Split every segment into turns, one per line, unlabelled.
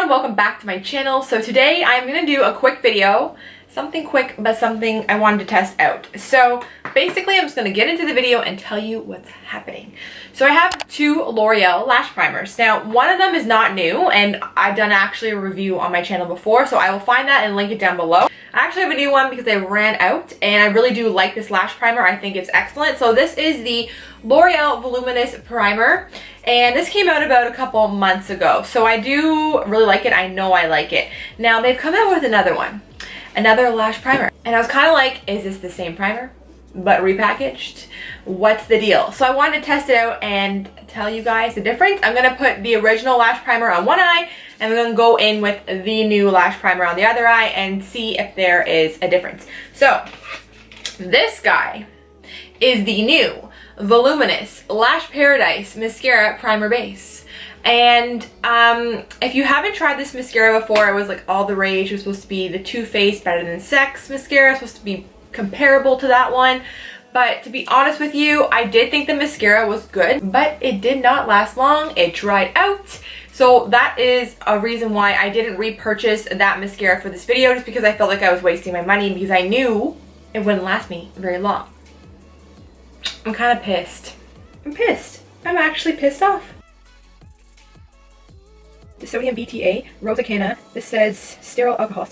everyone, welcome back to my channel. So today I'm gonna do a quick video, something quick but something I wanted to test out. So basically I'm just gonna get into the video and tell you what's happening. So I have two L'Oreal lash primers. Now one of them is not new and I've done actually a review on my channel before, so I will find that and link it down below. I actually have a new one because I ran out and I really do like this lash primer. I think it's excellent. So this is the L'Oreal Voluminous primer and this came out about a couple months ago. So I do really like it. I know I like it. Now they've come out with another one, another lash primer. And I was kind of like, is this the same primer but repackaged? What's the deal? So I wanted to test it out and tell you guys the difference. I'm going to put the original lash primer on one eye and I'm going to go in with the new lash primer on the other eye and see if there is a difference. So this guy is the new Voluminous Lash Paradise Mascara Primer Base. And if you haven't tried this mascara before, it was like all the rage. It was supposed to be the Too Faced Better Than Sex mascara. It's supposed to be comparable to that one. But to be honest with you, I did think the mascara was good, but it did not last long. It dried out. So that is a reason why I didn't repurchase that mascara for this video, just because I felt like I was wasting my money because I knew it wouldn't last me very long. I'm kind of pissed. I'm pissed. I'm actually pissed off. The sodium BTA, Rosa Canna. This says sterile alcohol,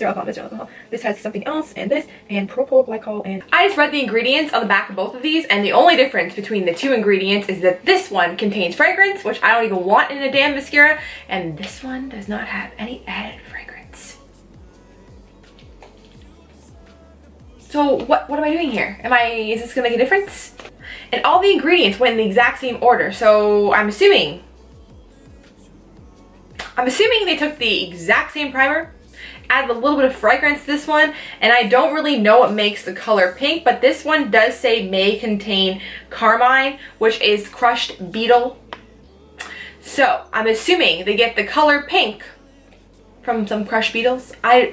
This has something else, and this, and propyl glycol, and... I just read the ingredients on the back of both of these, and the only difference between the two ingredients is that this one contains fragrance, which I don't even want in a damn mascara, and this one does not have any added fragrance. So what am I doing here? Is this gonna make a difference? And all the ingredients went in the exact same order, so I'm assuming they took the exact same primer, added a little bit of fragrance to this one, and I don't really know what makes the color pink, but this one does say may contain carmine, which is crushed beetle. So I'm assuming they get the color pink from some crushed beetles. I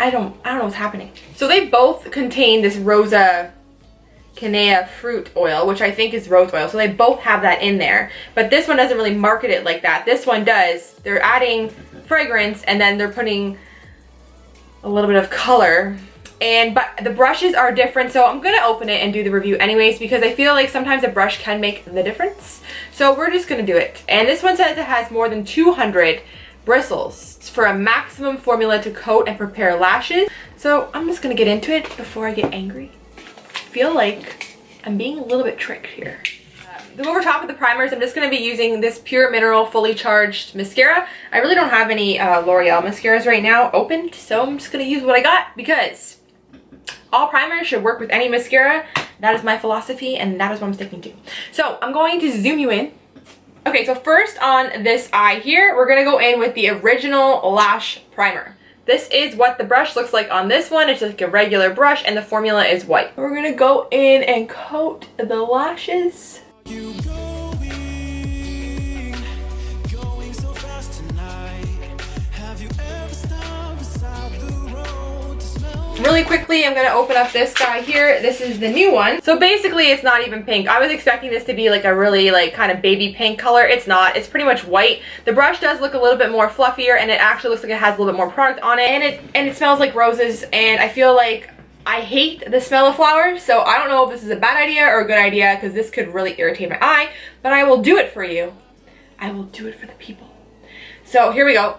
don't know what's happening. So they both contain this Rosa Canna fruit oil, which I think is rose oil, so they both have that in there, but this one doesn't really market it like that. This one does. They're adding fragrance and then they're putting a little bit of color, but the brushes are different, so I'm gonna open it and do the review anyways because I feel like sometimes a brush can make the difference, so we're just gonna do it. And this one says it has more than 200 bristles for a maximum formula to coat and prepare lashes, so I'm just gonna get into it before I get angry. Feel like I'm being a little bit tricked here. Over top of the primers, I'm just going to be using this Pure Mineral Fully Charged Mascara. I really don't have any L'Oreal mascaras right now opened, so I'm just going to use what I got because all primers should work with any mascara. That is my philosophy and that is what I'm sticking to. So I'm going to zoom you in. Okay, so first on this eye here, we're going to go in with the original lash primer. This is what the brush looks like on this one. It's like a regular brush and the formula is white. We're gonna go in and coat the lashes. Really quickly, I'm gonna open up this guy here. This is the new one. So basically it's not even pink. I was expecting this to be like a really like kind of baby pink color. It's not. It's pretty much white. The brush does look a little bit more fluffier and it actually looks like it has a little bit more product on it. And it smells like roses, and I feel like I hate the smell of flowers, so I don't know if this is a bad idea or a good idea because this could really irritate my eye, but I will do it for you. I will do it for the people. So here we go.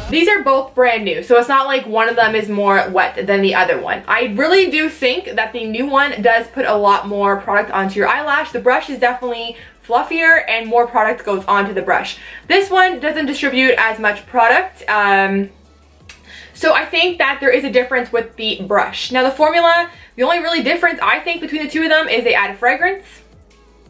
These are both brand new, so it's not like one of them is more wet than the other one. I really do think that the new one does put a lot more product onto your eyelash. The brush is definitely fluffier and more product goes onto the brush. This one doesn't distribute as much product, so I think that there is a difference with the brush. Now the formula, the only really difference I think between the two of them is they add fragrance.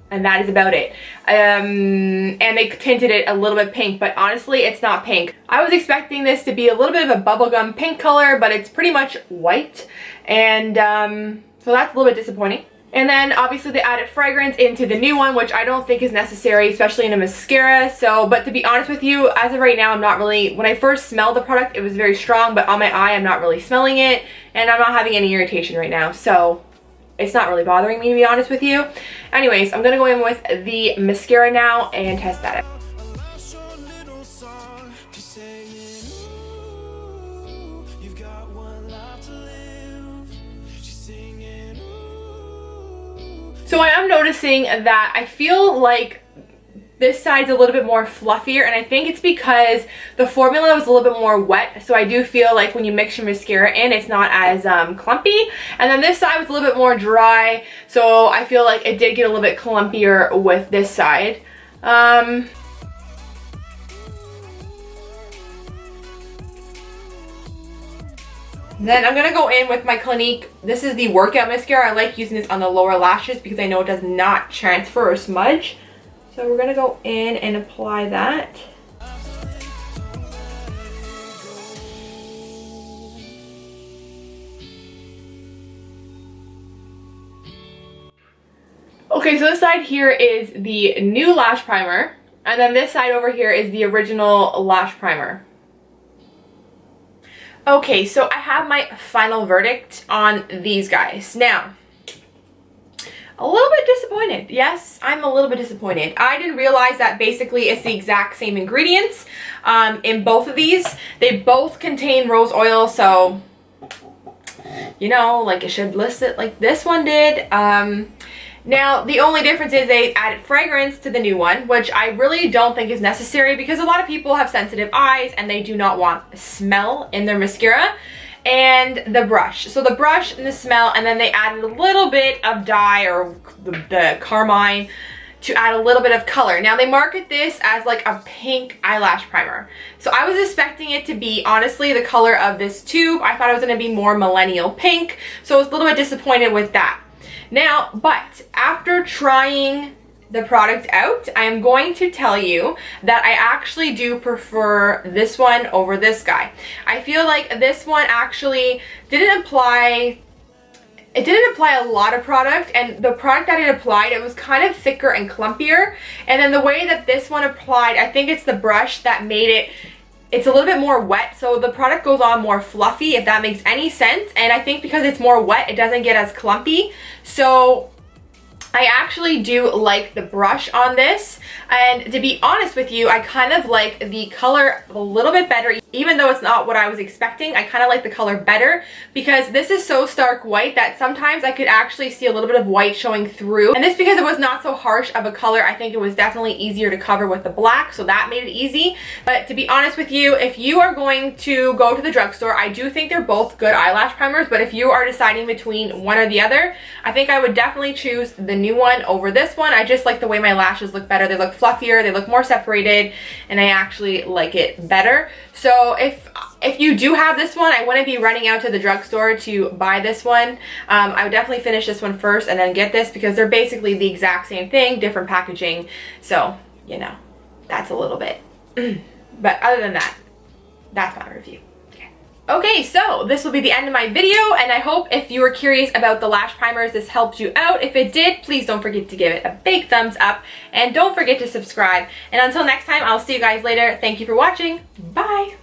And that is about it. And they tinted it a little bit pink, but honestly, it's not pink. I was expecting this to be a little bit of a bubblegum pink color, but it's pretty much white. And so that's a little bit disappointing. And then obviously they added fragrance into the new one, which I don't think is necessary, especially in a mascara. So, but to be honest with you, as of right now, I'm not really, when I first smelled the product, it was very strong, but on my eye, I'm not really smelling it. And I'm not having any irritation right now. So it's not really bothering me, to be honest with you. Anyways, I'm gonna go in with the mascara now and test that out. So I am noticing that I feel like this side's a little bit more fluffier, and I think it's because the formula was a little bit more wet, so I do feel like when you mix your mascara in, it's not as clumpy. And then this side was a little bit more dry, so I feel like it did get a little bit clumpier with this side. Then I'm going to go in with my Clinique. This is the workout mascara. I like using this on the lower lashes because I know it does not transfer or smudge. So we're going to go in and apply that. Okay, so this side here is the new lash primer. And then this side over here is the original lash primer. Okay, so I have my final verdict on these guys. Now, a little bit disappointed. Yes, I'm a little bit disappointed. I didn't realize that basically it's the exact same ingredients in both of these. They both contain rose oil, so, you know, like it should list it like this one did. Now, the only difference is they added fragrance to the new one, which I really don't think is necessary because a lot of people have sensitive eyes and they do not want smell in their mascara. And the brush. So the brush and the smell, and then they added a little bit of dye or the carmine to add a little bit of color. Now they market this as like a pink eyelash primer. So I was expecting it to be, honestly, the color of this tube. I thought it was going to be more millennial pink. So I was a little bit disappointed with that. Now, but after trying the product out, I am going to tell you that I actually do prefer this one over this guy. I feel like this one actually didn't apply a lot of product, and the product that it applied, it was kind of thicker and clumpier. And then the way that this one applied, I think it's the brush that made it, it's a little bit more wet, so the product goes on more fluffy, if that makes any sense. And I think because it's more wet, it doesn't get as clumpy. So I actually do like the brush on this, and to be honest with you, I kind of like the color a little bit better. Even though it's not what I was expecting, I kind of like the color better because this is so stark white that sometimes I could actually see a little bit of white showing through. And this because it was not so harsh of a color, I think it was definitely easier to cover with the black, so that made it easy. But to be honest with you, if you are going to go to the drugstore, I do think they're both good eyelash primers, but if you are deciding between one or the other, I think I would definitely choose the new one over this one. I just like the way my lashes look better. They look fluffier, they look more separated, and I actually like it better. So if you do have this one, I wouldn't be running out to the drugstore to buy this one. I would definitely finish this one first and then get this because they're basically the exact same thing, different packaging. So, you know, that's a little bit. But other than that, that's my review. Okay, so this will be the end of my video, and I hope if you were curious about the lash primers, this helped you out. If it did, please don't forget to give it a big thumbs up, and don't forget to subscribe. And until next time, I'll see you guys later. Thank you for watching. Bye!